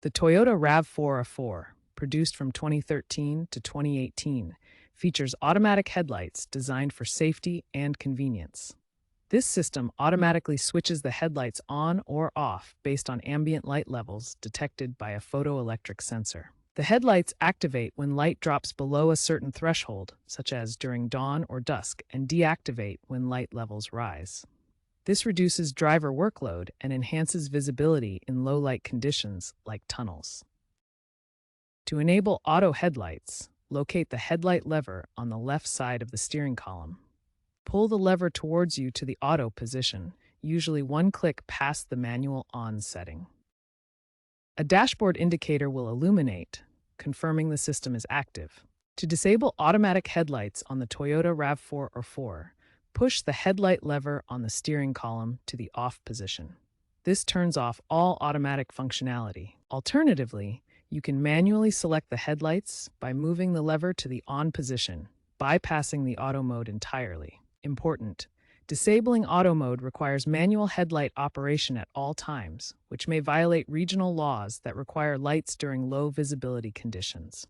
The Toyota RAV4 IV, produced from 2013 to 2018, features automatic headlights designed for safety and convenience. This system automatically switches the headlights on or off based on ambient light levels detected by a photoelectric sensor. The headlights activate when light drops below a certain threshold, such as during dawn or dusk, and deactivate when light levels rise. This reduces driver workload and enhances visibility in low-light conditions like tunnels. To enable auto headlights, locate the headlight lever on the left side of the steering column. Pull the lever towards you to the auto position, usually one click past the manual on setting. A dashboard indicator will illuminate, confirming the system is active. To disable automatic headlights on the Toyota RAV4 or IV, push the headlight lever on the steering column to the off position. This turns off all automatic functionality. Alternatively, you can manually select the headlights by moving the lever to the on position, bypassing the auto mode entirely. Important: disabling auto mode requires manual headlight operation at all times, which may violate regional laws that require lights during low visibility conditions.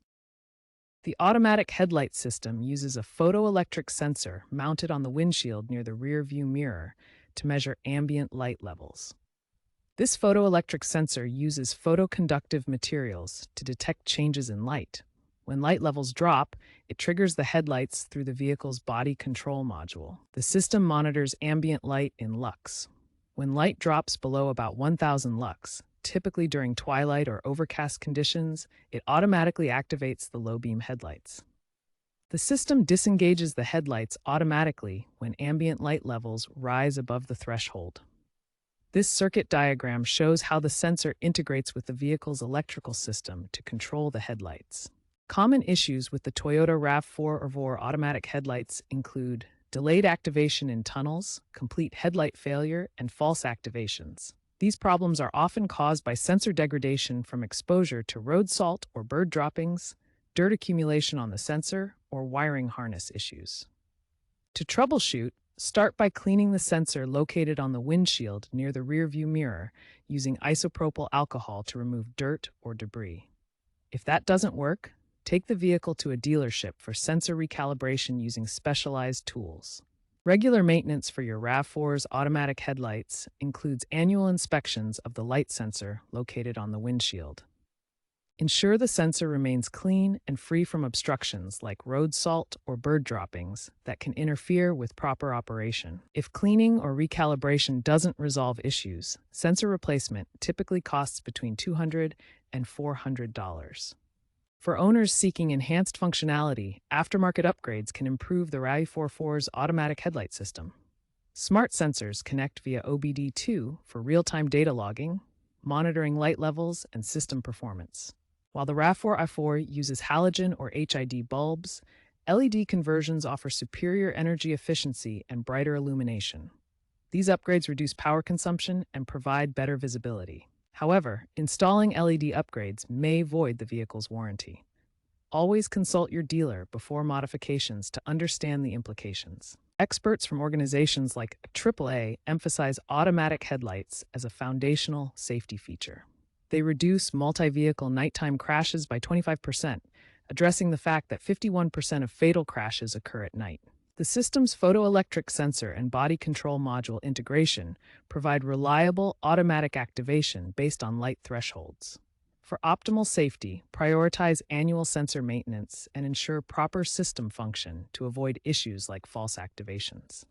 The automatic headlight system uses a photoelectric sensor mounted on the windshield near the rear view mirror to measure ambient light levels. This photoelectric sensor uses photoconductive materials to detect changes in light. When light levels drop, it triggers the headlights through the vehicle's body control module. The system monitors ambient light in lux. When light drops below about 1000 lux, typically during twilight or overcast conditions, it automatically activates the low-beam headlights. The system disengages the headlights automatically when ambient light levels rise above the threshold. This circuit diagram shows how the sensor integrates with the vehicle's electrical system to control the headlights. Common issues with the Toyota RAV4 or IV automatic headlights include delayed activation in tunnels, complete headlight failure, and false activations. These problems are often caused by sensor degradation from exposure to road salt or bird droppings, dirt accumulation on the sensor, or wiring harness issues. To troubleshoot, start by cleaning the sensor located on the windshield near the rearview mirror using isopropyl alcohol to remove dirt or debris. If that doesn't work, take the vehicle to a dealership for sensor recalibration using specialized tools. Regular maintenance for your RAV4's automatic headlights includes annual inspections of the light sensor located on the windshield. Ensure the sensor remains clean and free from obstructions like road salt or bird droppings that can interfere with proper operation. If cleaning or recalibration doesn't resolve issues, sensor replacement typically costs between $200 and $400. For owners seeking enhanced functionality, aftermarket upgrades can improve the RAV4 IV's automatic headlight system. Smart sensors connect via OBD2 for real-time data logging, monitoring light levels, and system performance. While the RAV4 IV uses halogen or HID bulbs, LED conversions offer superior energy efficiency and brighter illumination. These upgrades reduce power consumption and provide better visibility. However, installing LED upgrades may void the vehicle's warranty. Always consult your dealer before modifications to understand the implications. Experts from organizations like AAA emphasize automatic headlights as a foundational safety feature. They reduce multi-vehicle nighttime crashes by 25%, addressing the fact that 51% of fatal crashes occur at night. The system's photoelectric sensor and body control module integration provide reliable automatic activation based on light thresholds. For optimal safety, prioritize annual sensor maintenance and ensure proper system function to avoid issues like false activations.